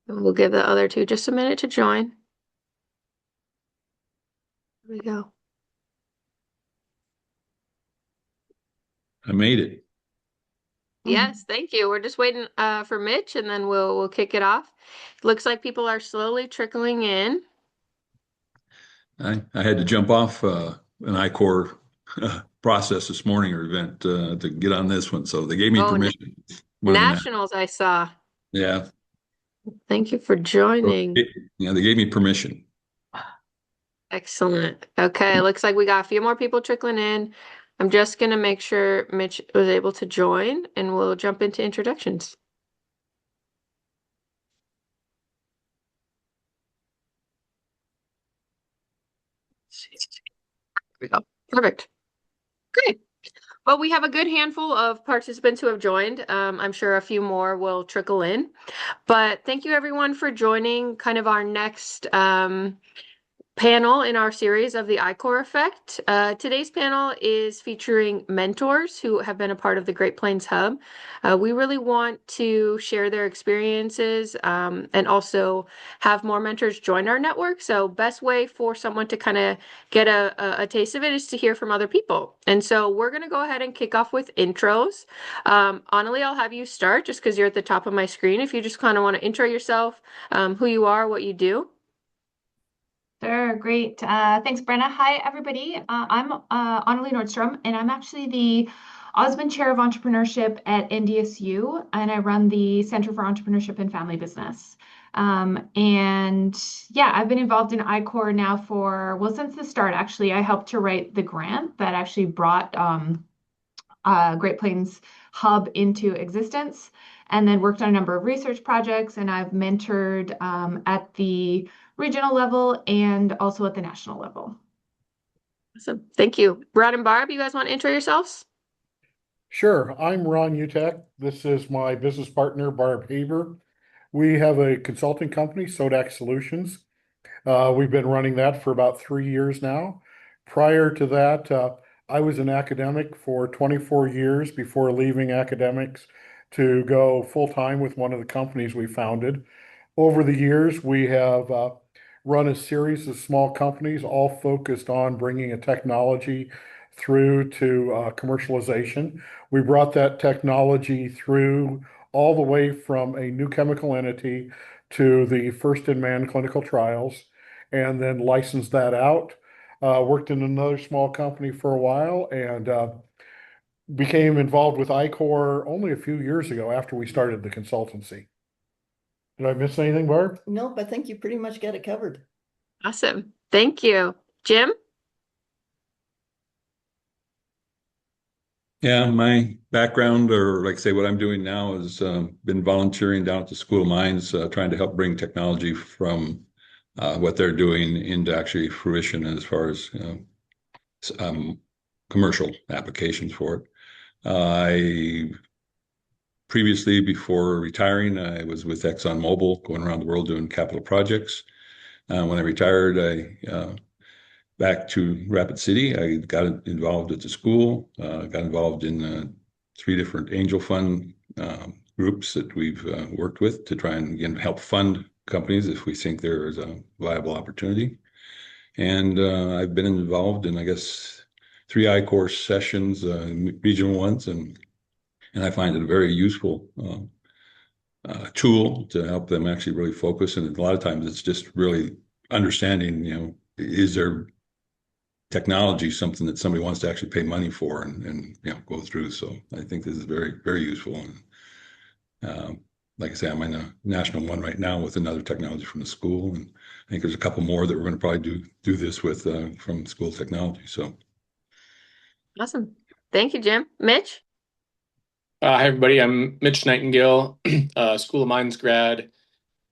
And we'll give the other two just a minute to join. Here we go. I made it. Yes, thank you. We're just waiting for Mitch and then we'll kick it off. Looks like people are slowly trickling in. I had to jump off an I-Corps process this morning or event to get on this one, so they gave me Oh, permission. More than that, nationals I saw. yeah. Thank you for So, joining. yeah, they gave me permission. Excellent. Okay, looks like we got a few more people trickling in. I'm just gonna make sure Mitch was able to join and we'll jump into introductions. Here we go. Perfect. Great. Well, we have a good handful of participants who have joined. I'm sure a few more will trickle in. But thank you everyone for joining kind of our next panel in our series of the I-Corps Effect. Today's panel is featuring mentors who have been a part of the Great Plains Hub. We really want to share their experiences and also have more mentors join our network. So best way for someone to kind of get a taste of it is to hear from other people. And so we're going to go ahead and kick off with intros. Annalie, I'll have you start just because you're at the top of my screen. If you just kind of want to intro yourself, who you are, what you do. Sure, great. Thanks, Brenna. Hi, everybody. I'm Annalie Nordstrom, and I'm actually the Osmond Chair of Entrepreneurship at NDSU, and I run the Center for Entrepreneurship and Family Business. And yeah, I've been involved in I-Corps now for, well, since the start, actually. I helped to write the grant that actually brought Great Plains Hub into existence, and then worked on a number of research projects. And I've mentored at the regional level and also at the national level. Awesome. Thank you. Brad and Barb, you guys want to intro yourselves? Sure, I'm Ron Utek. This is my business partner, Barb Haber. We have a consulting company, Sodac Solutions. We've been running that for about 3 years now. Prior to that, I was an academic for 24 years before leaving academics to go full-time with one of the companies we founded. Over the years, we have run a series of small companies, all focused on bringing a technology through to commercialization. We brought that technology through all the way from a new chemical entity to the first in man clinical trials, and then licensed that out. Worked in another small company for a while and became involved with I-Corps only a few years ago after we started the consultancy. Did I miss anything, Barb? Nope, I think you pretty much got it covered. Awesome. Thank you. Jim? Yeah, my background, or like say what I'm doing now, is been volunteering down at the School of Mines, trying to help bring technology from what they're doing into actually fruition as far as commercial applications for it. I previously, before retiring, I was with ExxonMobil, going around the world doing capital projects. When I retired, I back to Rapid City. I got involved at the school, got involved in three different angel fund groups that we've worked with to try and again help fund companies if we think there is a viable opportunity. And I've been involved in, I guess, three I-Corps sessions, regional ones, and I find it a very useful tool to help them actually really focus. And a lot of times it's just really understanding, is there technology something that somebody wants to actually pay money for and go through. So I think this is very, very useful. And like I say, I'm in a national one right now with another technology from the school, and I think there's a couple more that we're going to probably do this with from school technology. So Awesome. Thank you, Jim. Mitch? Hi, everybody. I'm Mitch Nightingale, School of Mines grad,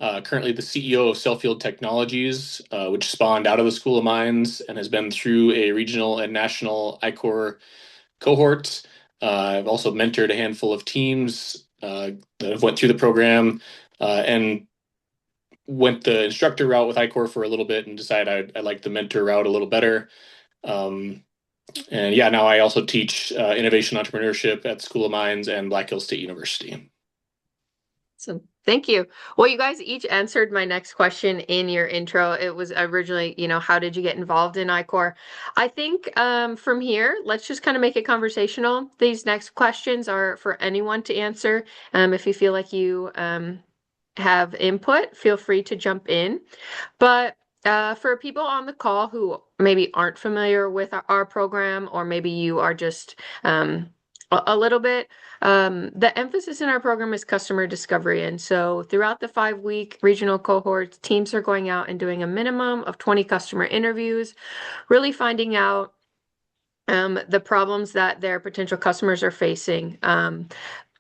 currently the CEO of Cellfield Technologies, which spawned out of the School of Mines and has been through a regional and national I-Corps cohort. I've also mentored a handful of teams that have went through the program and went the instructor route with I-Corps for a little bit and decided I like the mentor route a little better. Um, and yeah, now I also teach innovation entrepreneurship at School of Mines and Black Hills State University. Awesome. Thank you. Well, you guys each answered my next question in your intro. It was originally, how did you get involved in iCore? I think from here, let's just kind of make it conversational. These next questions are for anyone to answer. If you feel like you have input, feel free to jump in. But for people on the call who maybe aren't familiar with our program, or maybe you are just a little bit, the emphasis in our program is customer discovery. And so throughout the 5-week regional cohorts, teams are going out and doing a minimum of 20 customer interviews, really finding out the problems that their potential customers are facing.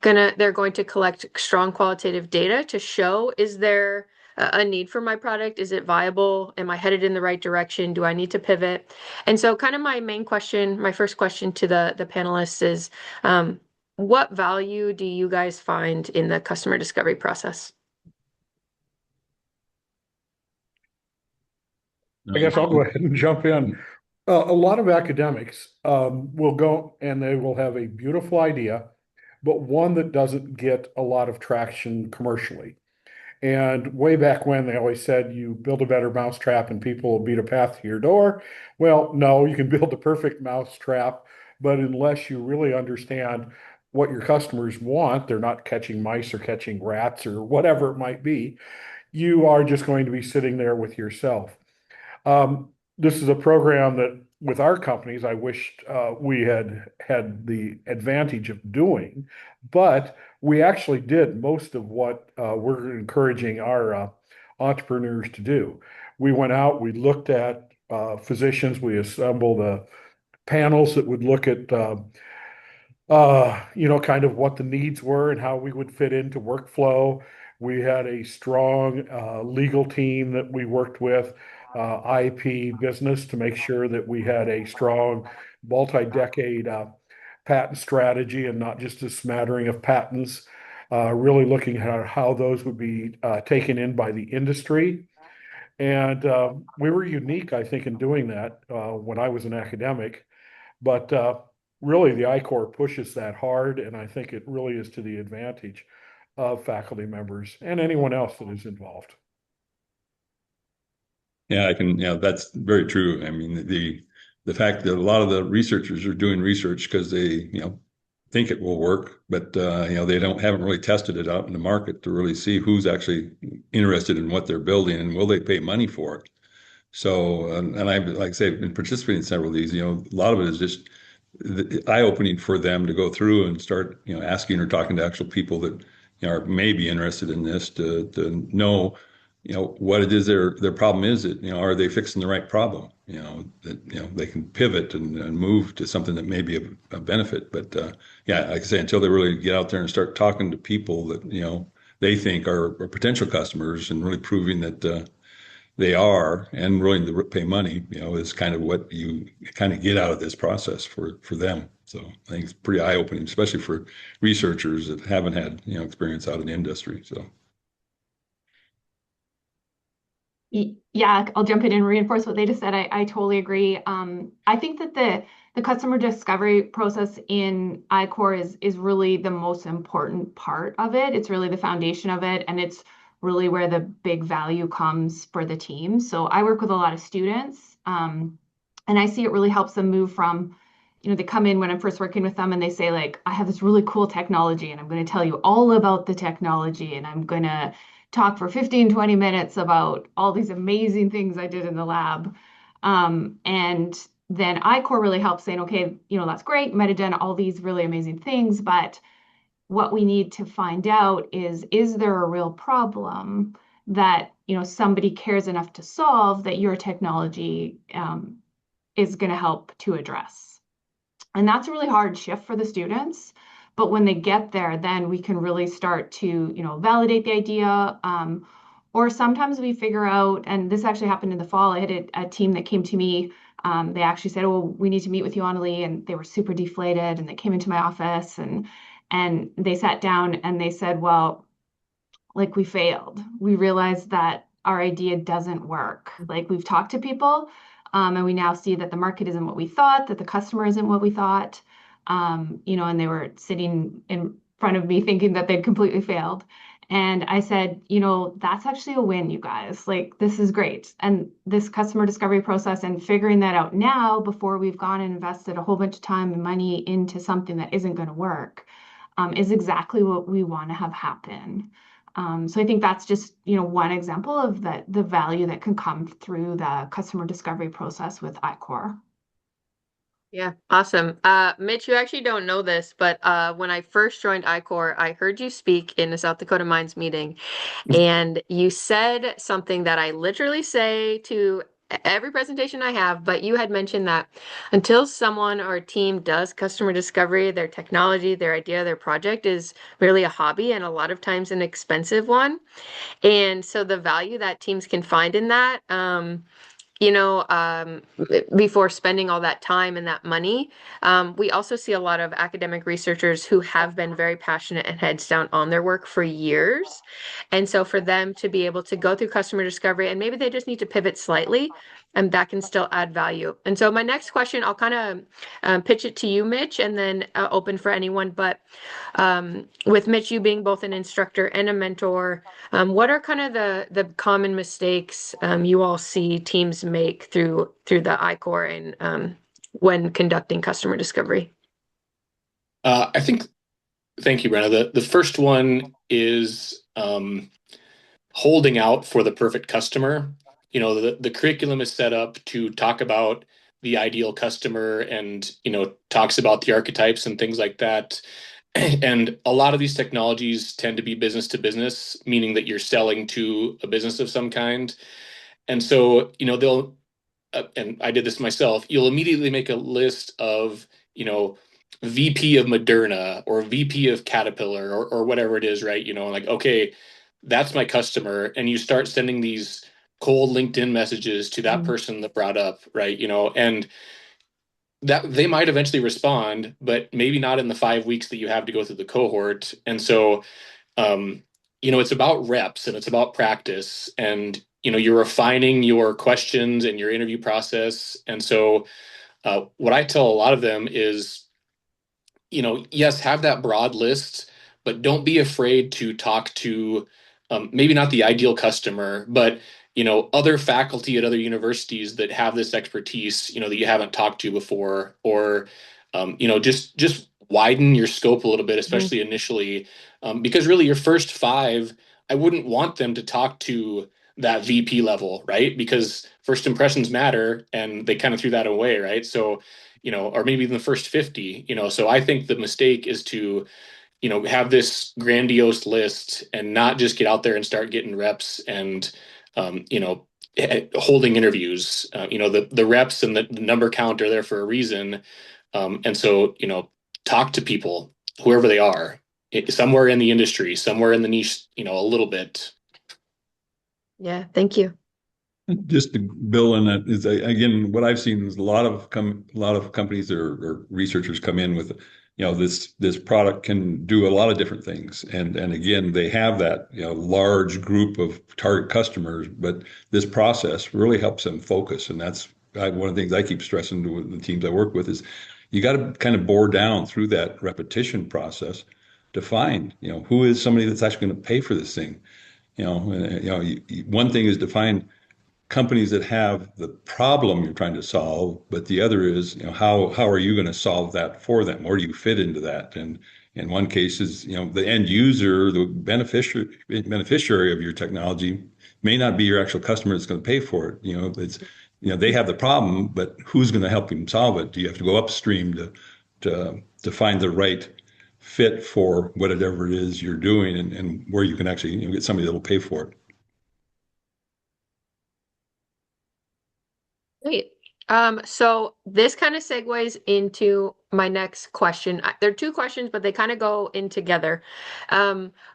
They're going to collect strong qualitative data to show, is there a need for my product? Is it viable? Am I headed in the right direction? Do I need to pivot? And so kind of my first question to the panelists is, what value do you guys find in the customer discovery process? I guess I'll go ahead and jump in. A lot of academics will go and they will have a beautiful idea, but one that doesn't get a lot of traction commercially. And way back when, they always said you build a better mousetrap and people will beat a path to your door. Well, no, you can build the perfect mousetrap, but unless you really understand what your customers want, they're not catching mice or catching rats or whatever it might be, you are just going to be sitting there with yourself. This is a program that with our companies, I wished we had had the advantage of doing, but we actually did most of what we're encouraging our entrepreneurs to do. We went out, we looked at physicians, we assembled panels that would look at kind of what the needs were and how we would fit into workflow. We had a strong legal team that we worked with, IP business, to make sure that we had a strong multi-decade patent strategy and not just a smattering of patents, really looking at how those would be taken in by the industry. And we were unique, I think, in doing that when I was an academic. But really, the iCore pushes that hard, and I think it really is to the advantage of faculty members and anyone else that is involved. Yeah, that's very true. I mean, the fact that a lot of the researchers are doing research because they, think it will work, but they haven't really tested it out in the market to really see who's actually interested in what they're building and will they pay money for it. So, and I, like I say, been participating in several of these. A lot of it is just eye-opening for them to go through and start, asking or talking to actual people that are maybe interested in this to know, what it is their problem is. That are they fixing the right problem? That they can pivot and move to something that may be a benefit. But like I say, until they really get out there and start talking to people that they think are potential customers and really proving that they are and willing to pay money, is kind of what you kind of get out of this process for them. So I think it's pretty eye-opening, especially for researchers that haven't had experience out in the industry. So. Yeah, I'll jump in and reinforce what they just said. I totally agree. I think that the customer discovery process in iCore is really the most important part of it. It's really the foundation of it, and it's really where the big value comes for the team. So I work with a lot of students, and I see it really helps them move from, they come in when I'm first working with them and they say, like, I have this really cool technology and I'm going to tell you all about the technology and I'm going to talk for 15, 20 minutes about all these amazing things I did in the lab. And then iCore really helps saying, okay, that's great. You might have done all these really amazing things, but what we need to find out is there a real problem that, somebody cares enough to solve that your technology is going to help to address? And that's a really hard shift for the students. But when they get there, then we can really start to, validate the idea. Or sometimes we figure out, and this actually happened in the fall, I had a team that came to me. They actually said, oh, we need to meet with you, Annalie. And they were super deflated. And they came into my office and they sat down and they said, well, like, we failed. We realized that our idea doesn't work. Like, we've talked to people and we now see that the market isn't what we thought, that the customer isn't what we thought. And they were sitting in front of me thinking that they'd completely failed. And I said, that's actually a win, you guys. Like, this is great. And this customer discovery process and figuring that out now before we've gone and invested a whole bunch of time and money into something that isn't going to work, is exactly what we want to have happen. So I think that's just, one example of the value that can come through the customer discovery process with iQor. Yeah, awesome. Mitch, you actually don't know this, but when I first joined iQor, I heard you speak in the South Dakota Mines meeting, and you said something that I literally say to every presentation I have, but you had mentioned that until someone or a team does customer discovery, their technology, their idea, their project is really a hobby and a lot of times an expensive one. And so the value that teams can find in that, you know, before spending all that time and that money. We also see a lot of academic researchers who have been very passionate and heads down on their work for years. And so for them to be able to go through customer discovery and maybe they just need to pivot slightly, and that can still add value. And so my next question, I'll kind of pitch it to you, Mitch, and then open for anyone. But with Mitch, you being both an instructor and a mentor, what are kind of the common mistakes you all see teams make through the iQor and when conducting customer discovery? I think, thank you, Brenna. The first one is holding out for the perfect customer. The curriculum is set up to talk about the ideal customer and, talks about the archetypes and things like that. And a lot of these technologies tend to be business to business, meaning that you're selling to a business of some kind. And so, they'll, and I did this myself, you'll immediately make a list of, VP of Moderna or VP of Caterpillar or whatever it is, right? Like, okay, that's my customer. And you start sending these cold LinkedIn messages to that person that brought up, right? And that they might eventually respond, but maybe not in the 5 weeks that you have to go through the cohort. And so, it's about reps and it's about practice, and you're refining your questions and your interview process. And so, what I tell a lot of them is, yes, have that broad list, but don't be afraid to talk to maybe not the ideal customer, but other faculty at other universities that have this expertise, that you haven't talked to before, or just widen your scope a little bit, especially initially, because really your first five, I wouldn't want them to talk to that VP level, right? Because first impressions matter, and they kind of threw that away, right? So, or maybe even the first 50, so I think the mistake is to, have this grandiose list and not just get out there and start getting reps and, holding interviews. The reps and the number count are there for a reason. And so, talk to people, whoever they are, somewhere in the industry, somewhere in the niche, a little bit. Yeah, thank you. Just to build on that is, again, what I've seen is a lot of companies or researchers come in with, this product can do a lot of different things, and again, they have that large group of target customers, but this process really helps them focus, and that's one of the things I keep stressing to the teams I work with is you got to kind of bore down through that repetition process to find who is somebody that's actually going to pay for this thing. One thing is to find companies that have the problem you're trying to solve, but the other is, how are you going to solve that for them? Where do you fit into that? And in one case is, the end user, the beneficiary of your technology may not be your actual customer that's going to pay for it. They have the problem, but who's going to help them solve it? Do you have to go upstream to find the right fit for whatever it is you're doing, and where you can actually get somebody that will pay for it? Great. So this kind of segues into my next question. There are two questions, but they kind of go in together.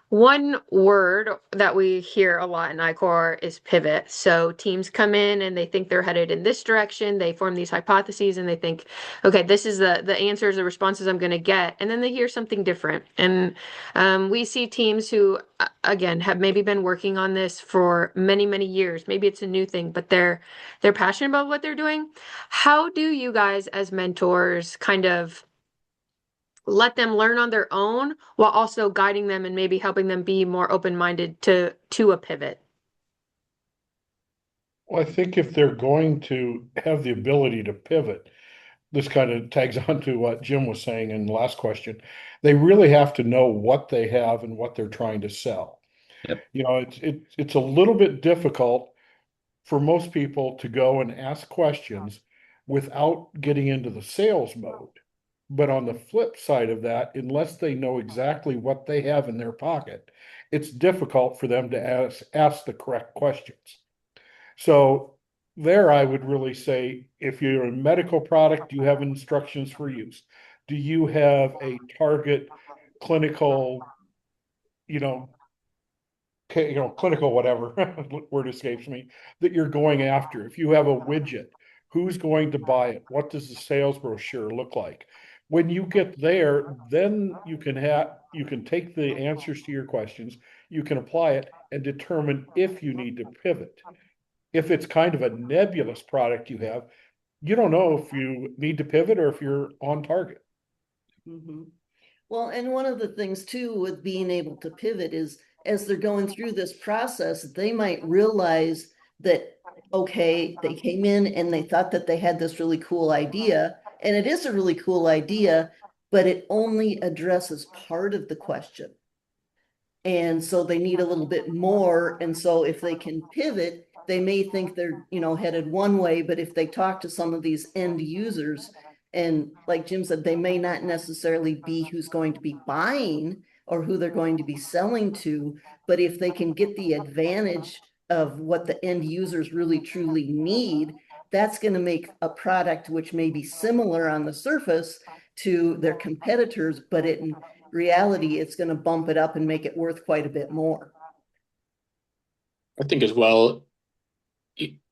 One word that we hear a lot in iQor is pivot. So teams come in and they think they're headed in this direction. They form these hypotheses and they think, okay, this is the answers, the responses I'm going to get. And then they hear something different. And we see teams who, again, have maybe been working on this for many, many years. Maybe it's a new thing, but they're passionate about what they're doing. How do you guys as mentors kind of let them learn on their own while also guiding them and maybe helping them be more open-minded to a pivot? Well, I think if they're going to have the ability to pivot, this kind of tags on to what Jim was saying in the last question. They really have to know what they have and what they're trying to sell. Yep. It's a little bit difficult for most people to go and ask questions without getting into the sales mode. But on the flip side of that, unless they know exactly what they have in their pocket, it's difficult for them to ask the correct questions. So there, I would really say, if you're a medical product, you have instructions for use. Do you have a target clinical, you know, clinical whatever word escapes me, that you're going after? If you have a widget, who's going to buy it? What does the sales brochure look like? When you get there, then you can take the answers to your questions, you can apply it and determine if you need to pivot. If it's kind of a nebulous product you have, you don't know if you need to pivot or if you're on target. Mhm. Well, and one of the things too with being able to pivot is as they're going through this process, they might realize that, okay, they came in and they thought that they had this really cool idea, and it is a really cool idea, but it only addresses part of the question. And so they need a little bit more. And so if they can pivot, they may think they're, headed one way, but if they talk to some of these end users, and like Jim said, they may not necessarily be who's going to be buying or who they're going to be selling to, but if they can get the advantage of what the end users really truly need, that's going to make a product which may be similar on the surface to their competitors, but in reality, it's going to bump it up and make it worth quite a bit more. I think as well,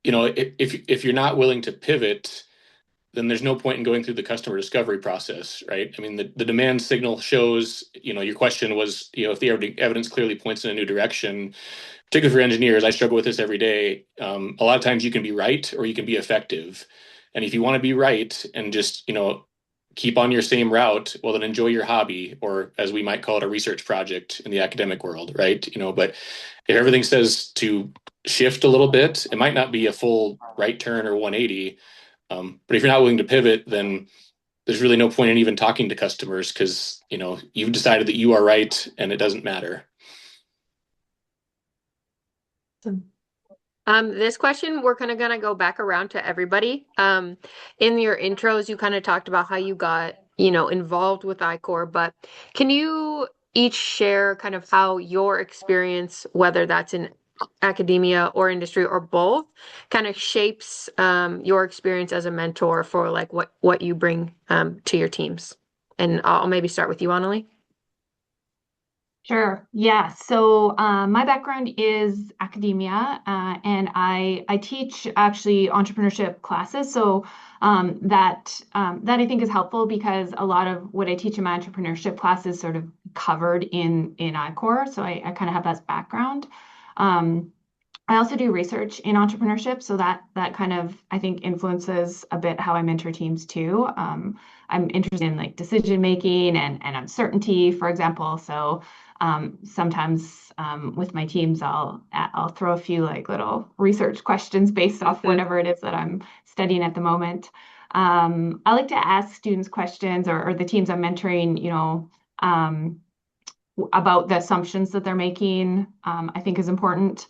if you're not willing to pivot, then there's no point in going through the customer discovery process, right? I mean, the demand signal shows, your question was, if the evidence clearly points in a new direction, particularly for engineers, I struggle with this every day. A lot of times you can be right or you can be effective. And if you want to be right and just, keep on your same route, well, then enjoy your hobby, or as we might call it, a research project in the academic world, right? But if everything says to shift a little bit, it might not be a full right turn or 180. But if you're not willing to pivot, then there's really no point in even talking to customers because, you've decided that you are right and it doesn't matter. This question, we're kind of gonna go back around to everybody. In your intros, you kind of talked about how you got, involved with I-Corps, but can you each share kind of how your experience, whether that's in academia or industry or both, kind of shapes your experience as a mentor for like what you bring to your teams? And I'll maybe start with you, Annalie. Sure. Yeah. So my background is academia, and I teach actually entrepreneurship classes. So that I think is helpful because a lot of what I teach in my entrepreneurship class is sort of covered in I-Corps. So I kind of have that background. I also do research in entrepreneurship, so that kind of I think influences a bit how I mentor teams too. I'm interested in like decision making and uncertainty, for example. So sometimes with my teams, I'll throw a few like little research questions based off whatever it is that I'm studying at the moment. I like to ask students questions or the teams I'm mentoring, about the assumptions that they're making. I think is important.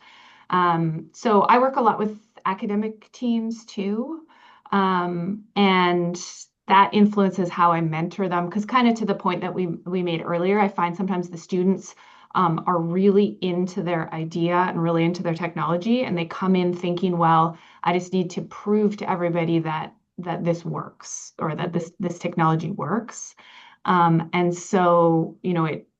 So I work a lot with academic teams too. And that influences how I mentor them because kind of to the point that we made earlier, I find sometimes the students are really into their idea and really into their technology, and they come in thinking, well, I just need to prove to everybody that this works or that this technology works. And so,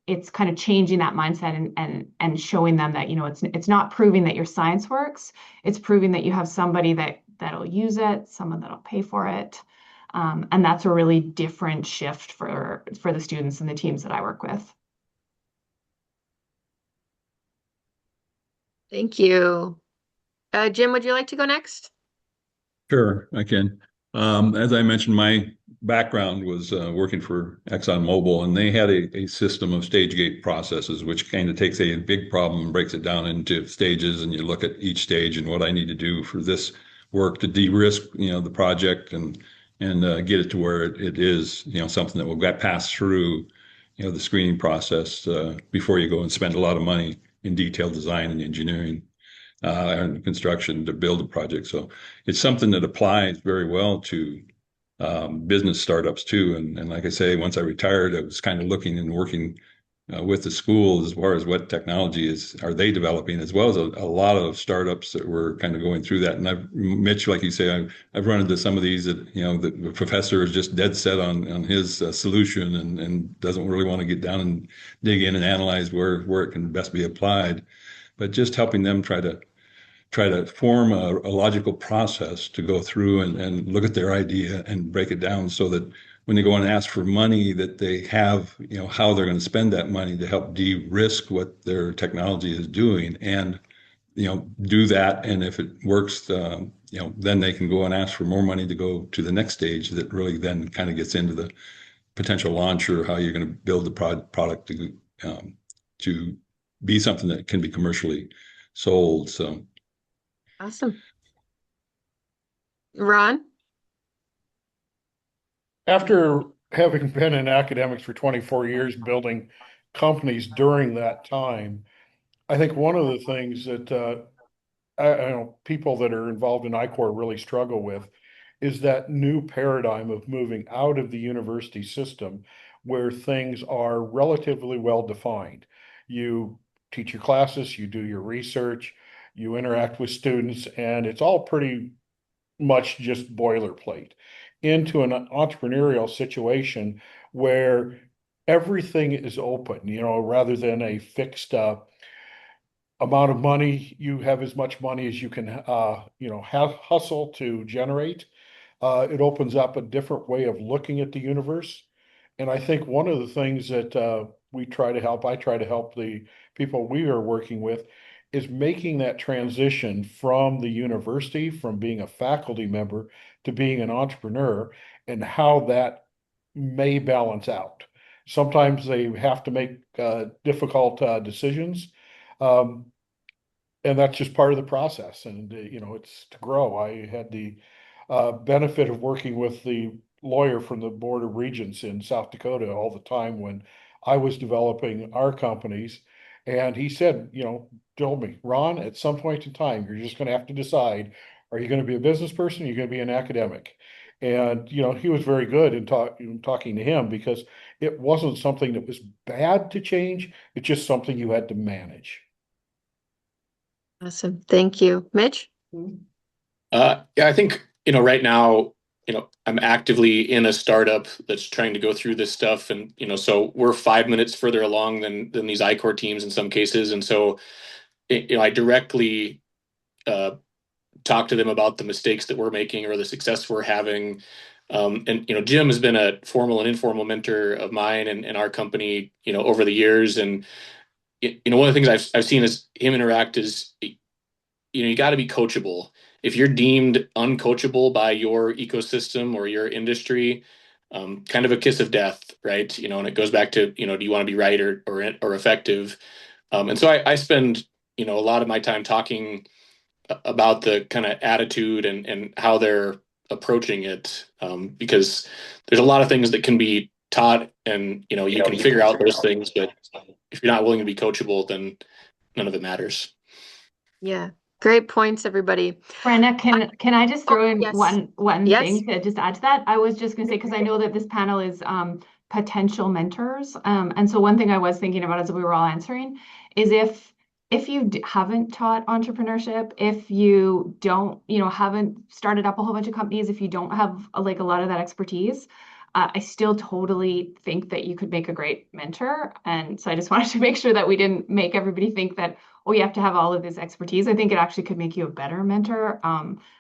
it's kind of changing that mindset and showing them that, it's not proving that your science works. It's proving that you have somebody that'll use it, someone that'll pay for it. And that's a really different shift for the students and the teams that I work with. Thank you. Jim, would you like to go next? Sure, I can. As I mentioned, my background was working for ExxonMobil, and they had a system of stage gate processes, which kind of takes a big problem and breaks it down into stages. And you look at each stage and what I need to do for this work to de-risk, the project and get it to where it is, something that will get passed through, the screening process before you go and spend a lot of money in detailed design and engineering and construction to build a project. So it's something that applies very well to business startups too. And like I say, once I retired, I was kind of looking and working with the school as far as what technology are they developing, as well as a lot of startups that were kind of going through that. And Mitch, like you say, I've run into some of these that, the professor is just dead set on his solution and doesn't really want to get down and dig in and analyze where it can best be applied. But just helping them try to form a logical process to go through and look at their idea and break it down so that when they go and ask for money, that they have, how they're going to spend that money to help de-risk what their technology is doing and, do that. And if it works, then they can go and ask for more money to go to the next stage that really then kind of gets into the potential launch or how you're going to build the product to be something that can be commercially sold. So. Awesome. Ron? After having been in academics for 24 years, building companies during that time, I think one of the things that I know people that are involved in I-Corps really struggle with is that new paradigm of moving out of the university system where things are relatively well defined. You teach your classes, you do your research, you interact with students, and it's all pretty much just boilerplate, into an entrepreneurial situation where everything is open, rather than a fixed amount of money. You have as much money as you can, have hustle to generate. It opens up a different way of looking at the universe. And I think one of the things that I try to help the people we are working with, is making that transition from the university, from being a faculty member to being an entrepreneur, and how that may balance out. Sometimes they have to make difficult decisions. Um, and that's just part of the process. And, it's to grow. I had the benefit of working with the lawyer from the Board of Regents in South Dakota all the time when I was developing our companies. And he said, told me, Ron, at some point in time, you're just going to have to decide, are you going to be a business person? Or are you going to be an academic? And, he was very good in talking to him, because it wasn't something that was bad to change. It's just something you had to manage. Awesome. Thank you. Mitch? Yeah, I think, right now, I'm actively in a startup that's trying to go through this stuff. And, so we're 5 minutes further along than these I-Corps teams in some cases. And so, I directly talk to them about the mistakes that we're making or the success we're having. And, Jim has been a formal and informal mentor of mine and our company, over the years. And, one of the things I've seen is him interact is, you got to be coachable. If you're deemed uncoachable by your ecosystem or your industry, kind of a kiss of death, right? And it goes back to, do you want to be right or effective? And so I spend, a lot of my time talking about the kind of attitude and how they're approaching it, because there's a lot of things that can be taught and, you can figure out those things, but if you're not willing to be coachable, then none of it matters. Yeah. Great points, everybody. Brenna, can I just throw in yes. one Yes. thing to just add to that? I was just going to say, because I know that this panel is potential mentors. And so one thing I was thinking about as we were all answering is if you haven't taught entrepreneurship, if you don't, haven't started up a whole bunch of companies, if you don't have a lot of that expertise, I still totally think that you could make a great mentor. And so I just wanted to make sure that we didn't make everybody think that, oh, you have to have all of this expertise. I think it actually could make you a better mentor,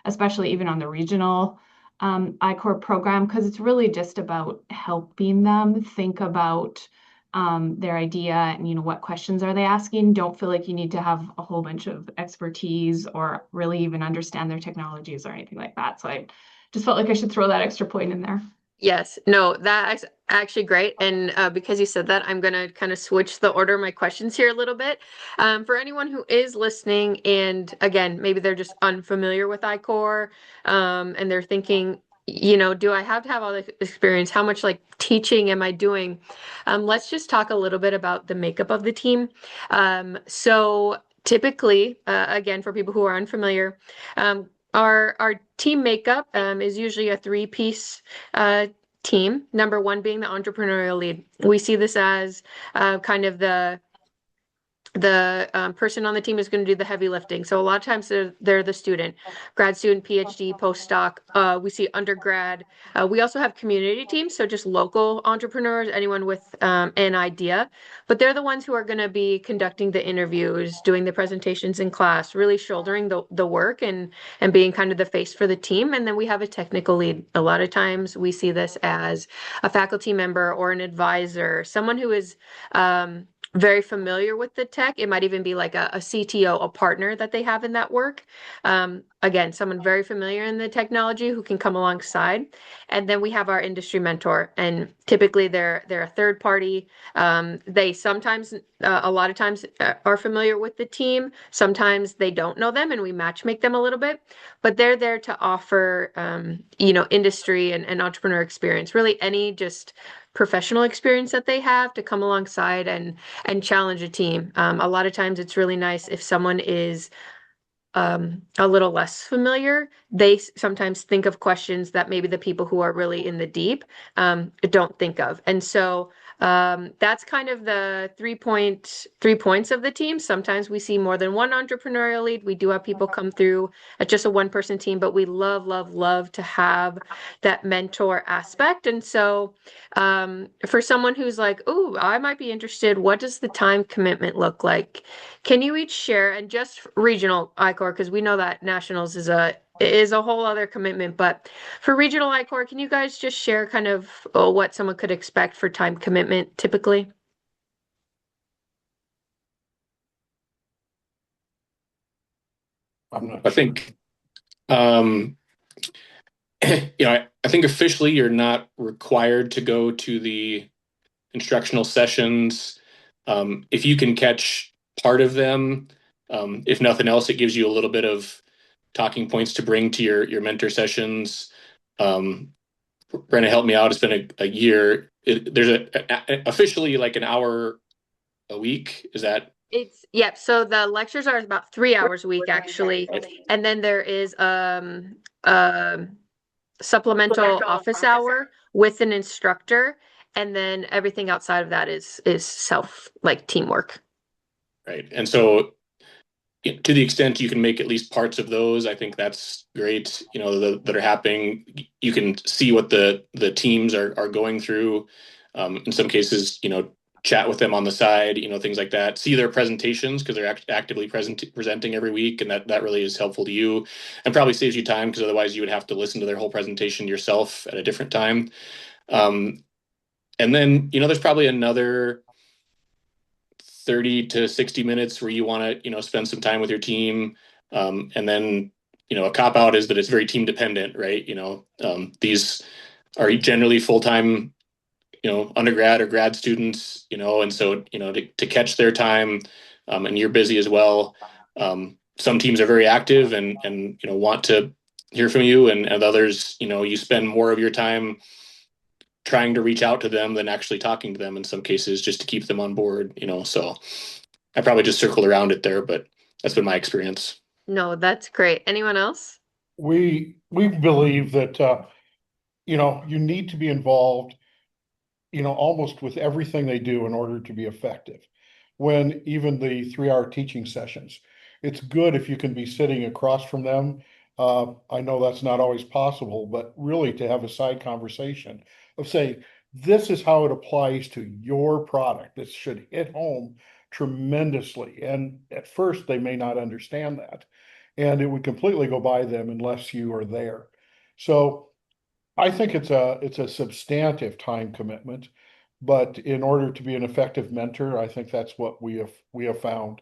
especially even on the regional I-Corps program, because it's really just about helping them think about their idea and, what questions are they asking. Don't feel like you need to have a whole bunch of expertise or really even understand their technologies or anything like that. So I just felt like I should throw that extra point in there. Yes, no, that's actually great. And because you said that, I'm going to kind of switch the order of my questions here a little bit. For anyone who is listening, and again, maybe they're just unfamiliar with iCore, and they're thinking, do I have to have all the experience? How much like teaching am I doing? Let's just talk a little bit about the makeup of the team. So typically, again, for people who are unfamiliar, our team makeup is usually a three-piece team. Number one being the entrepreneurial lead. We see this as kind of the person on the team is going to do the heavy lifting. So a lot of times they're the student, grad student, PhD, postdoc. We see undergrad. We also have community teams, so just local entrepreneurs, anyone with an idea. But they're the ones who are going to be conducting the interviews, doing the presentations in class, really shouldering the work and being kind of the face for the team. And then we have a technical lead. A lot of times we see this as a faculty member or an advisor, someone who is very familiar with the tech. It might even be like a CTO, a partner that they have in that work. Again, someone very familiar in the technology who can come alongside. And then we have our industry mentor, and typically they're a third party. They sometimes, a lot of times, are familiar with the team. Sometimes they don't know them, and we match make them a little bit. But they're there to offer, industry and entrepreneur experience. Really, any just professional experience that they have to come alongside and challenge a team. A lot of times it's really nice if someone is a little less familiar. They sometimes think of questions that maybe the people who are really in the deep don't think of. And so that's kind of the 3 points of the team. Sometimes we see more than one entrepreneurial lead. We do have people come through at just a one-person team, but we love, love, love to have that mentor aspect. And so for someone who's like, oh, I might be interested, what does the time commitment look like? Can you each share, and just regional iCore, because we know that nationals is a whole other commitment, but for regional iCore, can you guys just share kind of what someone could expect for time commitment typically? I'm not I sure. think, I think officially you're not required to go to the instructional sessions. If you can catch part of them, if nothing else, it gives you a little bit of talking points to bring to your mentor sessions. Brenna helped me out. It's been a year. There's officially like an hour a week. Is that Yep. So the lectures are about 3 hours a week actually, and then there is supplemental office hour with an instructor, and then everything outside of that is self like teamwork. right? And so to the extent you can make at least parts of those, I think that's great. That are happening. You can see what the teams are going through. In some cases, chat with them on the side, things like that. See their presentations because they're actively presenting every week, and that really is helpful to you, and probably saves you time because otherwise you would have to listen to their whole presentation yourself at a different time. And then there's probably another 30 to 60 minutes where you want to spend some time with your team, and then a cop out is that it's very team dependent, right? These are generally full-time undergrad or grad students, and so to catch their time, and you're busy as well. Some teams are very active and want to hear from you, and others you spend more of your time trying to reach out to them than actually talking to them in some cases, just to keep them on board. So I probably just circled around it there, but that's been my experience. No, that's great. Anyone else? We believe that you need to be involved, almost with everything they do in order to be effective. When even the 3-hour teaching sessions, it's good if you can be sitting across from them. I know that's not always possible, but really to have a side conversation of saying, this is how it applies to your product. This should hit home tremendously. And at first, they may not understand that. And it would completely go by them unless you are there. So I think it's a substantive time commitment, but in order to be an effective mentor, I think that's what we have found.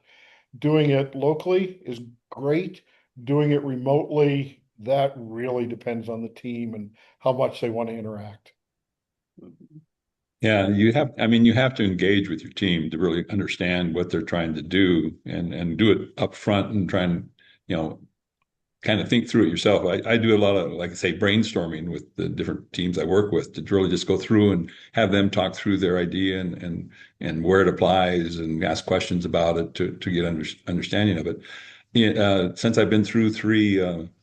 Doing it locally is great. Doing it remotely, that really depends on the team and how much they want to interact. Yeah, you have to engage with your team to really understand what they're trying to do and do it up front and try and, you know, kind of think through it yourself. I do a lot of, like I say, brainstorming with the different teams I work with to really just go through and have them talk through their idea and where it applies and ask questions about it to get understanding of it. Yeah, since I've been through three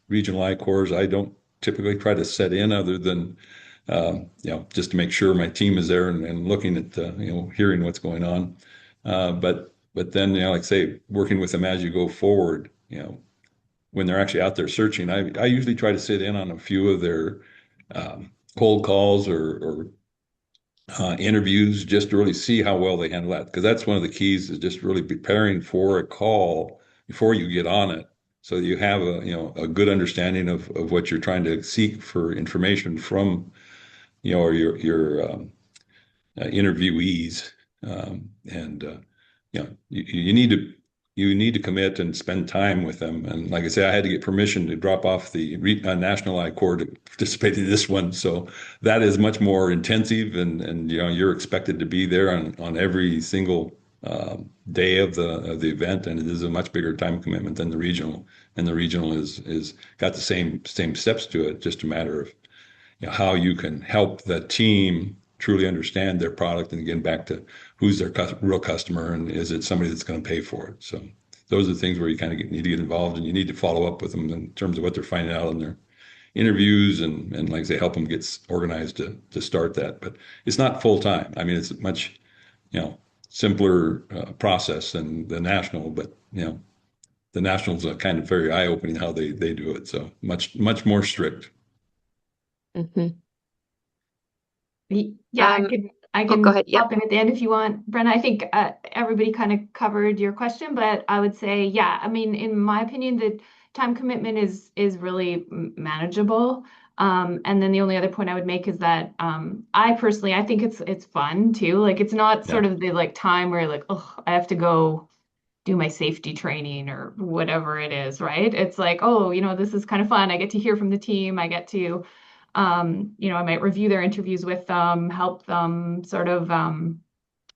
regional I-Corps, I don't typically try to set in other than just to make sure my team is there and looking at hearing what's going on. But then like I say, working with them as you go forward, when they're actually out there searching, I usually try to sit in on a few of their cold calls or interviews just to really see how well they handle that. Because that's one of the keys is just really preparing for a call before you get on it. So you have a good understanding of what you're trying to seek for information from, or your interviewees. And you need to commit and spend time with them. And like I say, I had to get permission to drop off the National I-Corps to participate in this one. So that is much more intensive, and you're expected to be there on every single day of the event, and it is a much bigger time commitment than the regional. And the regional is got the same steps to it. Just a matter of how you can help the team truly understand their product and get back to who's their real customer and is it somebody that's going to pay for it. So those are the things where you kind of need to get involved and you need to follow up with them in terms of what they're finding out in their interviews and like I say, help them get organized to start that. But it's not full time. I mean, it's a much simpler process than the national, but the national's kind of very eye-opening how they do it. So much more strict. Mhm. Yeah, Um, I go can ahead. Yep. hop in at the end if you want, Brenna. I think everybody kind of covered your question, but I would say, yeah, I mean, in my opinion, the time commitment is really manageable. And then the only other point I would make is that I personally I think it's fun too. Like it's not Yeah. sort of the like time where like, oh, I have to go do my safety training or whatever it is, right? It's like, oh, this is kind of fun. I get to hear from the team. I get to I might review their interviews with them, help them sort of,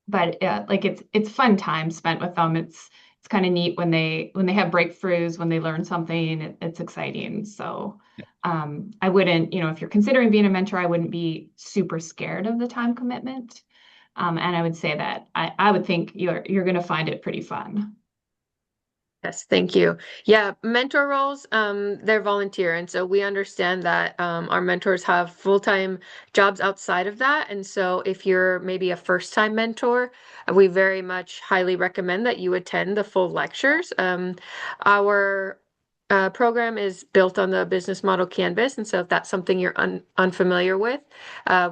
but like it's fun time spent with them. It's kind of neat when they have breakthroughs, when they learn something, it's exciting. So I wouldn't, if you're considering being a mentor, I wouldn't be super scared of the time commitment. And I would say that I would think you're going to find it pretty fun. Yes, thank you. Yeah, mentor roles, they're volunteer. And so we understand that our mentors have full-time jobs outside of that. And so if you're maybe a first-time mentor, we very much highly recommend that you attend the full lectures. Our program is built on the business model Canvas. And so if that's something you're unfamiliar with,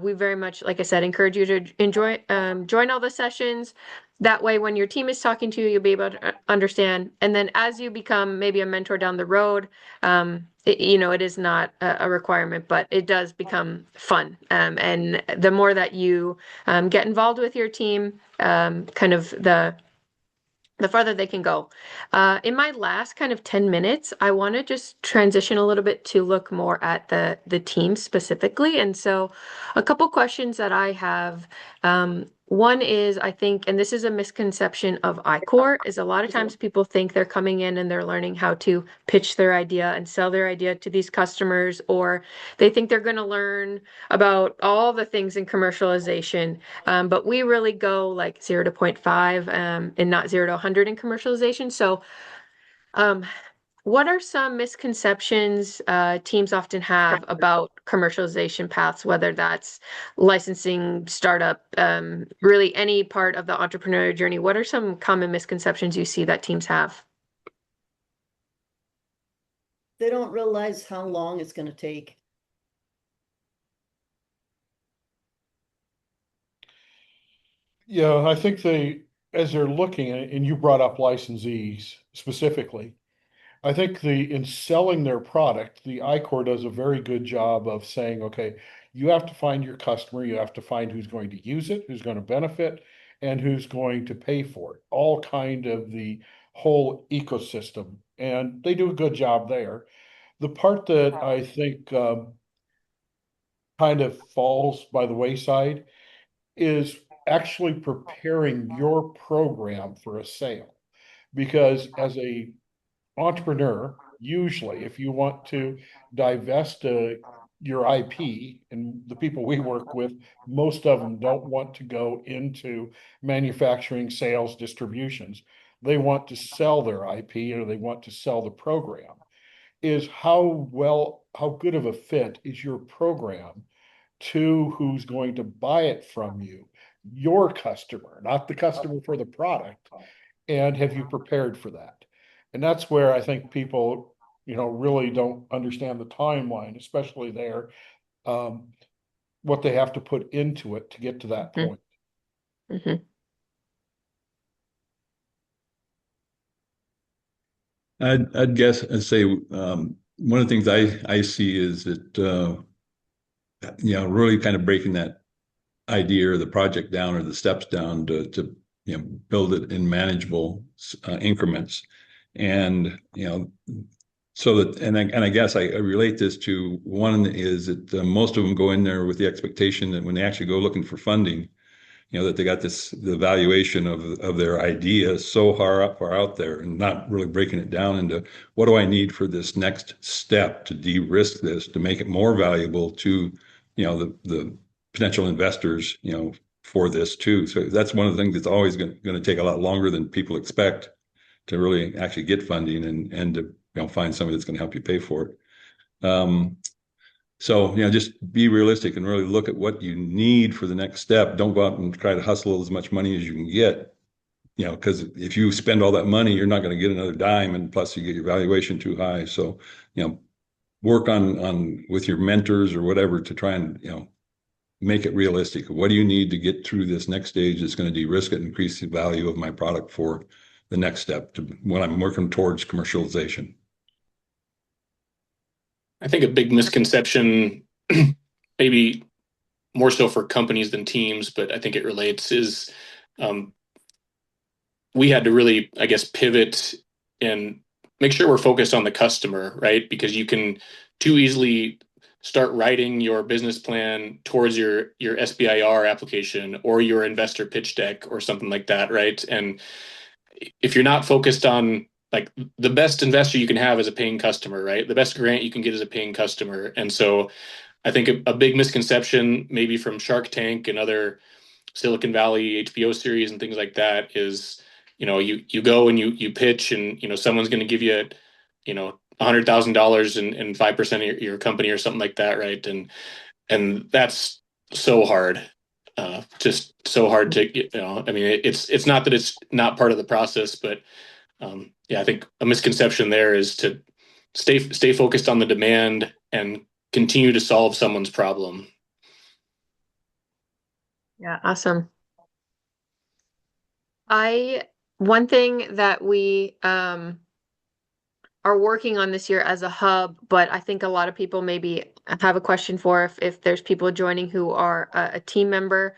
we very much, like I said, encourage you to join all the sessions. That way, when your team is talking to you, you'll be able to understand. And then as you become maybe a mentor down the road, it is not a requirement, but it does become fun. And the more that you get involved with your team, kind of the farther they can go. In my last kind of 10 minutes, I want to just transition a little bit to look more at the team specifically. And so a couple questions that I have. One is, I think, and this is a misconception of I-Corps, is a lot of times people think they're coming in and they're learning how to pitch their idea and sell their idea to these customers, or they think they're going to learn about all the things in commercialization. But we really go like 0 to 0.5 and not 0 to 100 in commercialization. So what are some misconceptions teams often have about commercialization paths, whether that's licensing, startup, really any part of the entrepreneurial journey? What are some common misconceptions you see that teams have? They don't realize how long it's going to take. Yeah, I think as they're looking, and you brought up licensees specifically, I think in selling their product, the I-Corps does a very good job of saying, okay, you have to find your customer, you have to find who's going to use it, who's going to benefit, and who's going to pay for it. All kind of the whole ecosystem. And they do a good job there. The part that I think kind of falls by the wayside is actually preparing your program for a sale. Because as a entrepreneur, usually if you want to divest your IP, and the people we work with, most of them don't want to go into manufacturing, sales, distributions. They want to sell their IP or they want to sell the program. Is how good of a fit is your program to who's going to buy it from you, your customer, not the customer for the product. And have you prepared for that? And that's where I think people, really don't understand the timeline, especially there, what they have to put into it to get to that point. Mhm. I'd guess and say one of the things I see is that really kind of breaking that idea or the project down or the steps down to build it in manageable increments, and so that and I guess I relate this to one is that most of them go in there with the expectation that when they actually go looking for funding, that they got the valuation of their idea so far out there, and not really breaking it down into what do I need for this next step to de-risk this, to make it more valuable to, the potential investors, for this too. So that's one of the things that's always going to take a lot longer than people expect to really actually get funding and to, find somebody that's going to help you pay for it. So, just be realistic and really look at what you need for the next step. Don't go out and try to hustle as much money as you can get, because if you spend all that money, you're not going to get another dime, and plus you get your valuation too high. So, work on with your mentors or whatever to try and, make it realistic. What do you need to get through this next stage that's going to de-risk it and increase the value of my product for the next step to when I'm working towards commercialization? I think a big misconception, maybe more so for companies than teams, but I think it relates, is we had to really, I guess, pivot and make sure we're focused on the customer, right? Because you can too easily start writing your business plan towards your SBIR application or your investor pitch deck or something like that, right? And if you're not focused on, like, the best investor you can have is a paying customer, right? The best grant you can get is a paying customer. And so I think a big misconception, maybe from Shark Tank and other Silicon Valley HBO series and things like that, is, you go and you pitch, and someone's going to give you $100,000 and 5% of your company or something like that, right? And that's so hard, just so hard to, I mean, it's not that it's not part of the process, but yeah, I think a misconception there is to stay focused on the demand and continue to solve someone's problem. Yeah, awesome. One thing that we are working on this year as a hub, but I think a lot of people maybe have a question for if there's people joining who are a team member.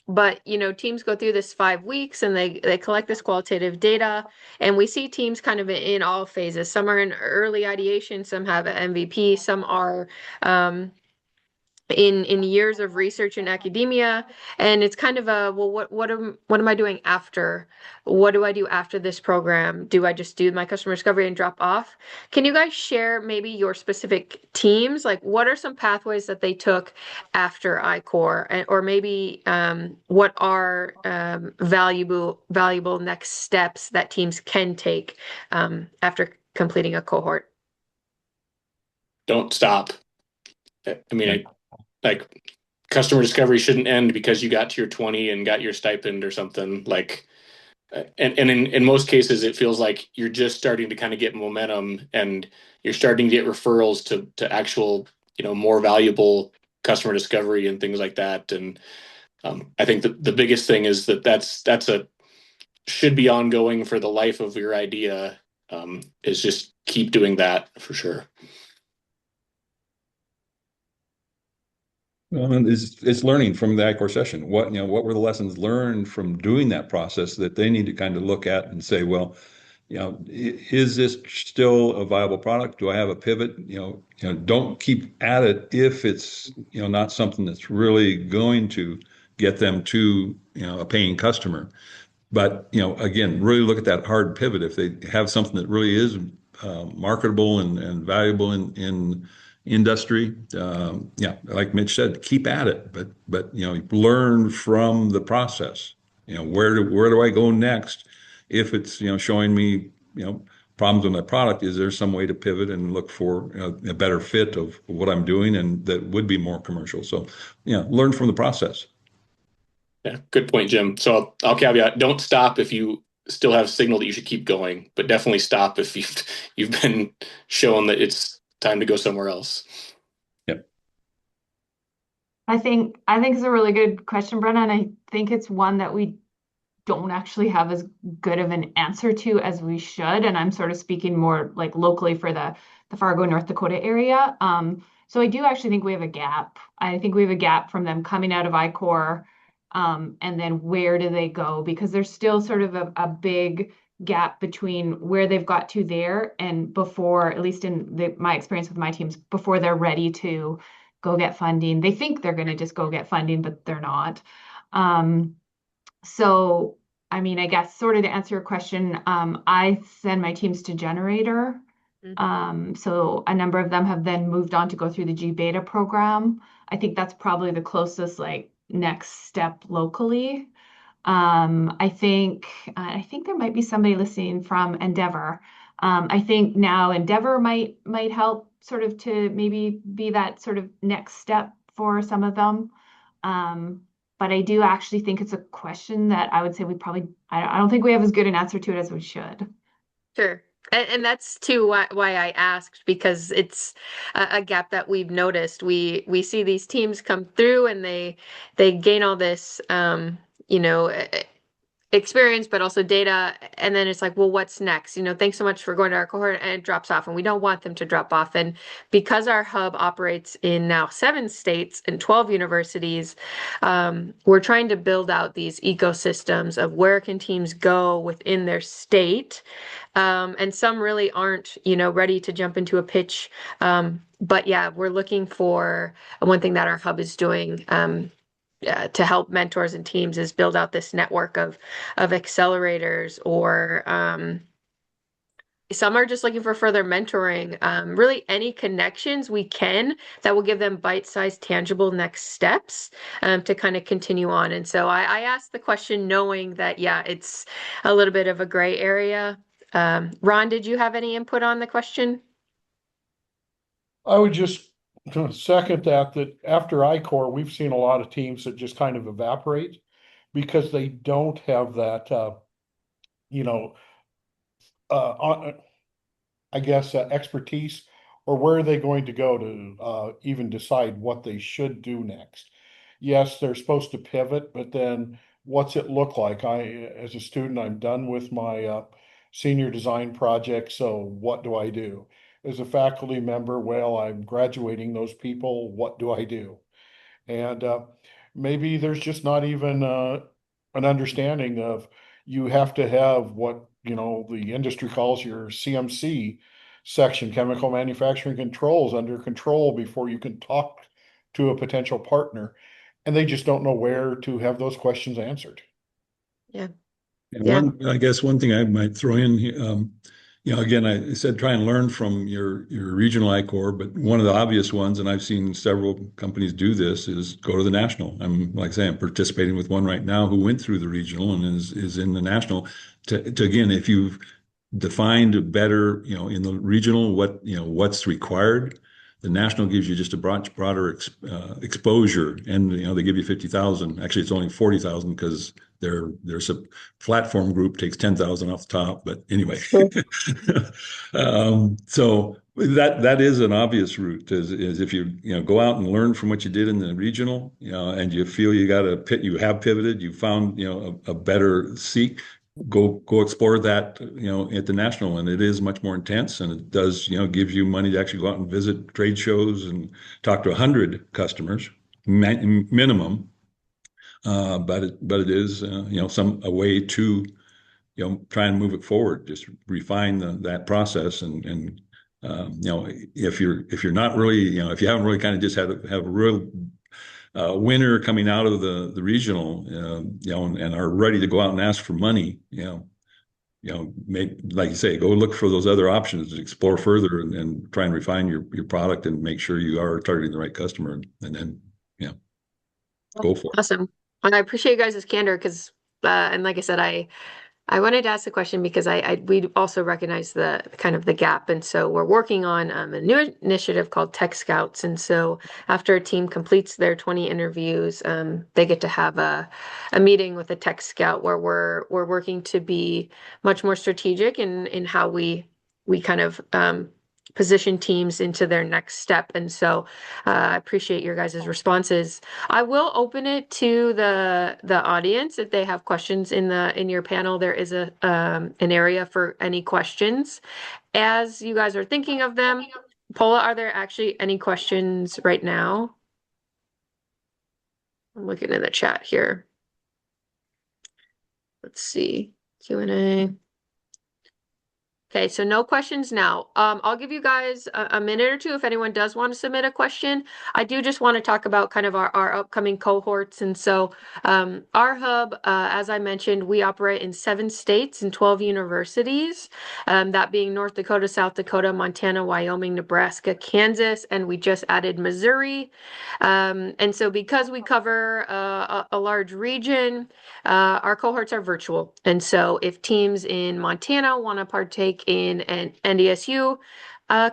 But teams go through this 5 weeks and they collect this qualitative data, and we see teams kind of in all phases. Some are in early ideation, some have an MVP, some are in years of research in academia, and it's kind of what am I doing after? What do I do after this program? Do I just do my customer discovery and drop off? Can you guys share maybe your specific teams? Like, what are some pathways that they took after I-Corps, or maybe what are valuable next steps that teams can take after completing a cohort? Don't stop. I mean, like, customer discovery shouldn't end because you got to your 20 and got your stipend or something. Like, and in most cases, it feels like you're just starting to kind of get momentum, and you're starting to get referrals to actual, more valuable customer discovery and things like that. And I think the biggest thing is that's should be ongoing for the life of your idea. Is just keep doing that for sure. Well, it's learning from the I-Corps session. What were the lessons learned from doing that process that they need to kind of look at and say, well, is this still a viable product? Do I have a pivot? Don't keep at it if it's, not something that's really going to get them to, a paying customer. But, again, really look at that hard pivot. If they have something that really is marketable and valuable in industry, like Mitch said, keep at it, but learn from the process. Where do I go next? If it's showing me problems with my product, is there some way to pivot and look for a better fit of what I'm doing and that would be more commercial? So learn from the process. Yeah, good point, Jim. So I'll caveat: don't stop if you still have signal that you should keep going, but definitely stop if you've been shown that it's time to go somewhere else. Yep. I think it's a really good question, Brenna, and I think it's one that we don't actually have as good of an answer to as we should. And I'm sort of speaking more like locally for the Fargo, North Dakota area. So I do actually think we have a gap. I think we have a gap from them coming out of I-Corps, and then where do they go? Because there's still sort of a big gap between where they've got to there and before, at least in my experience with my teams, before they're ready to go get funding. They think they're going to just go get funding, but they're not. So, I mean, I guess sort of to answer your question, I send my teams to Generator. So a number of them have then moved on to go through the G-Beta program. I think that's probably the closest like next step locally. I think there might be somebody listening from Endeavor. I think now Endeavor might help sort of to maybe be that sort of next step for some of them. But I do actually think it's a question that I would say I don't think we have as good an answer to it as we should. Sure. And that's too why I asked, because it's a gap that we've noticed. We see these teams come through and they gain all this, experience, but also data. And then it's like, well, what's next? Thanks so much for going to our cohort, and it drops off, and we don't want them to drop off. And because our hub operates in now 7 states and 12 universities, we're trying to build out these ecosystems of where can teams go within their state. And some really aren't, ready to jump into a pitch. But yeah, we're looking for one thing that our hub is doing, to help mentors and teams is build out this network of accelerators, or some are just looking for further mentoring. Really any connections we can that will give them bite-sized, tangible next steps to kind of continue on. And so I asked the question knowing that, it's a little bit of a gray area. Ron, did you have any input on the question? I would just second that after I-Corps, we've seen a lot of teams that just kind of evaporate because they don't have that, expertise, or where are they going to go to even decide what they should do next. Yes, they're supposed to pivot, but then what's it look like? As a student, I'm done with my senior design project, so what do I do? As a faculty member, well, I'm graduating those people, what do I do? And maybe there's just not even an understanding of, you have to have what the industry calls your CMC section, chemical manufacturing controls, under control before you can talk to a potential partner. And they just don't know where to have those questions answered. Yeah. And I guess one thing I might throw in here, again, I said try and learn from your regional I-Corps, but one of the obvious ones, and I've seen several companies do this, is go to the national. I'm participating with one right now who went through the regional and is in the national. To again, if you've defined better, in the regional what's required, the national gives you just a broader exposure, and they give you 50,000. Actually, it's only 40,000 because there's a platform group takes 10,000 off the top. But anyway, so that is an obvious route. Is if you go out and learn from what you did in the regional, and you feel you have pivoted, you found a better seek. Go explore that at the national, and it is much more intense, and it does gives you money to actually go out and visit trade shows and talk to 100 customers minimum, but it is a way to try and move it forward, just refine that process. And if you're not really, if you haven't really kind of just have a real winner coming out of the regional, and are ready to go out and ask for money, like you say, go look for those other options and explore further, and try and refine your product and make sure you are targeting the right customer, and then go for it. Awesome. And I appreciate you guys' candor because, and like I said, I wanted to ask the question because we also recognize the kind of the gap. And so we're working on a new initiative called Tech Scouts. And so after a team completes their 20 interviews, they get to have a meeting with a Tech Scout where we're working to be much more strategic in how we kind of position teams into their next step. And so I appreciate your guys' responses. I will open it to the audience if they have questions in your panel. There is an area for any questions. As you guys are thinking of them, Paula, are there actually any questions right now? I'm looking in the chat here. Let's see, Q&A. Okay, so no questions now. I'll give you guys a minute or two if anyone does want to submit a question. I do just want to talk about kind of our upcoming cohorts. And so our hub, as I mentioned, we operate in 7 states and 12 universities, that being North Dakota, South Dakota, Montana, Wyoming, Nebraska, Kansas, and we just added Missouri. And so because we cover a large region, our cohorts are virtual. And so if teams in Montana want to partake in an NDSU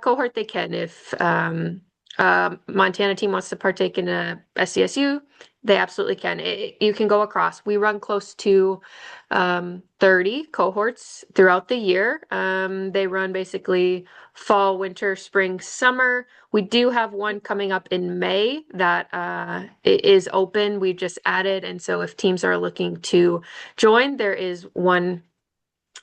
cohort, they can. If Montana team wants to partake in a SCSU, they absolutely can. You can go across. We run close to 30 cohorts throughout the year. They run basically fall, winter, spring, summer. We do have one coming up in May that is open. We've just added. And so if teams are looking to join, there is one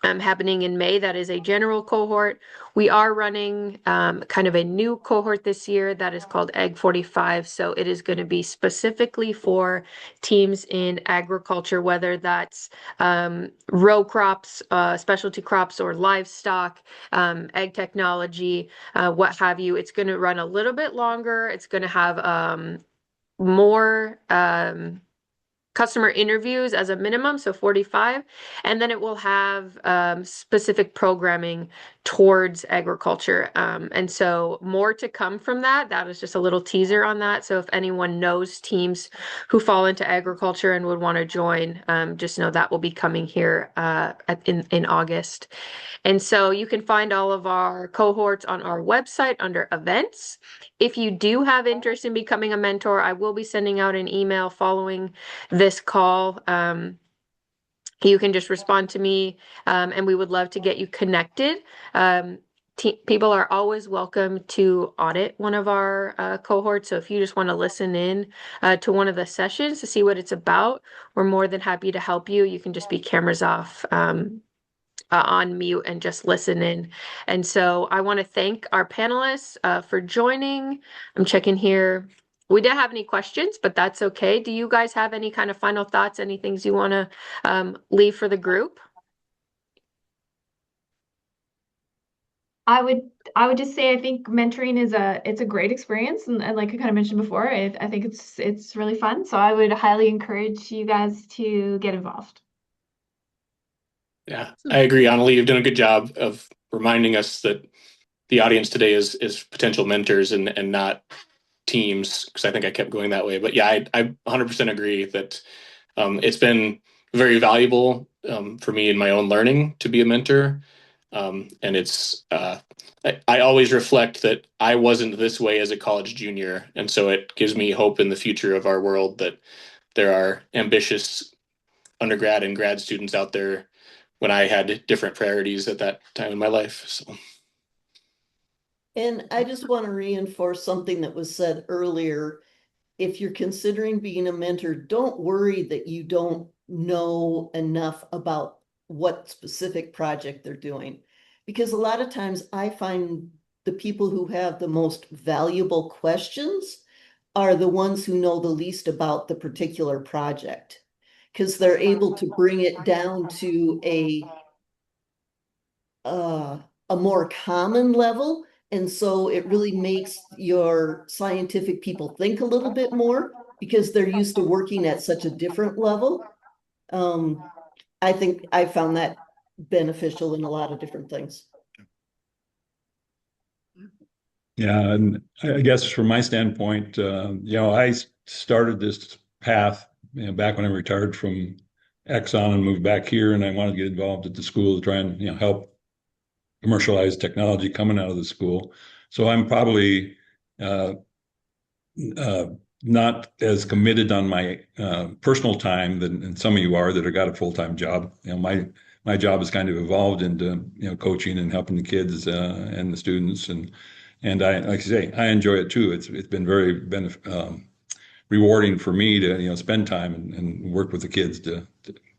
happening in May. That is a general cohort. We are running kind of a new cohort this year that is called Ag 45. So it is going to be specifically for teams in agriculture, whether that's row crops, specialty crops, or livestock, ag technology, what have you. It's going to run a little bit longer. It's going to have more customer interviews as a minimum, so 45, and then it will have specific programming towards agriculture. And so more to come from that. That is just a little teaser on that. So if anyone knows teams who fall into agriculture and would want to join, just know that will be coming here in August. And so you can find all of our cohorts on our website under events. If you do have interest in becoming a mentor, I will be sending out an email following this call. You can just respond to me, and we would love to get you connected. People are always welcome to audit one of our cohorts. So if you just want to listen in to one of the sessions to see what it's about, we're more than happy to help you. You can just be cameras off, on mute, and just listen in. And so I want to thank our panelists for joining. I'm checking here. We didn't have any questions, but that's okay. Do you guys have any kind of final thoughts, any things you want to leave for the group? I would just say I think mentoring it's a great experience, and like I kind of mentioned before, I think it's really fun. So I would highly encourage you guys to get involved. Yeah, I agree, Annalie. You've done a good job of reminding us that the audience today is potential mentors and not teams, because I think I kept going that way. But yeah, I 100% agree that it's been very valuable for me in my own learning to be a mentor. And it's I always reflect that I wasn't this way as a college junior, and so it gives me hope in the future of our world that there are ambitious undergrad and grad students out there when I had different priorities at that time in my life. So. And I just want to reinforce something that was said earlier. If you're considering being a mentor, don't worry that you don't know enough about what specific project they're doing. Because a lot of times I find the people who have the most valuable questions are the ones who know the least about the particular project, because they're able to bring it down to a a more common level. And so it really makes your scientific people think a little bit more because they're used to working at such a different level. I think I found that beneficial in a lot of different things. Yeah, and I guess from my standpoint, I started this path, back when I retired from Exxon and moved back here, and I wanted to get involved at the school to try and, help commercialize technology coming out of the school. So I'm probably uh, uh, not as committed on my personal time than some of you are that have got a full-time job. My job has kind of evolved into coaching and helping the kids and the students, and I, like I say, I enjoy it too. It's been very rewarding for me to spend time and work with the kids.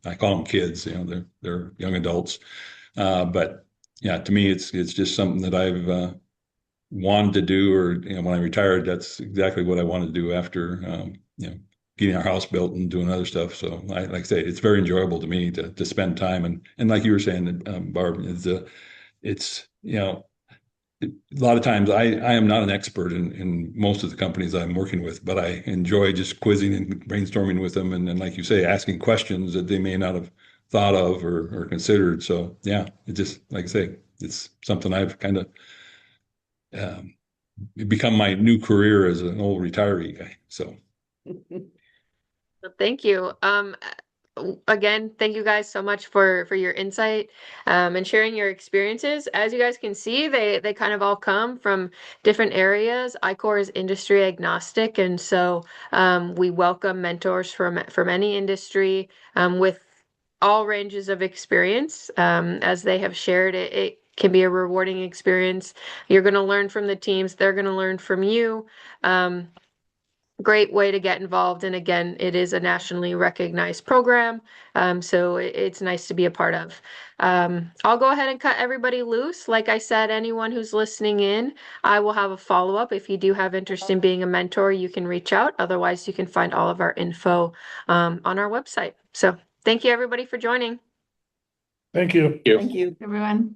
I call them kids. They're young adults, but yeah, to me it's just something that I've wanted to do, or when I retired, that's exactly what I wanted to do after getting our house built and doing other stuff. So like I say, it's very enjoyable to me to spend time, and like you were saying, Barb, it's a lot of times I am not an expert in most of the companies I'm working with, but I enjoy just quizzing and brainstorming with them, and like you say, asking questions that they may not have thought of or considered. So yeah, it just, like I say, it's something I've kind of um, become my new career as an old retiree guy. So Thank you. Again, thank you guys so much for your insight and sharing your experiences. As you guys can see, they kind of all come from different areas. I-Corps is industry agnostic, and so we welcome mentors from any industry with all ranges of experience. As they have shared, it can be a rewarding experience. You're going to learn from the teams, they're going to learn from you. Great way to get involved. And again, it is a nationally recognized program. So it's nice to be a part of. I'll go ahead and cut everybody loose. Like I said, anyone who's listening in, I will have a follow-up. If you do have interest in being a mentor, you can reach out. Otherwise, you can find all of our info on our website. So thank you everybody for joining. Thank you. You. Thank you. Everyone.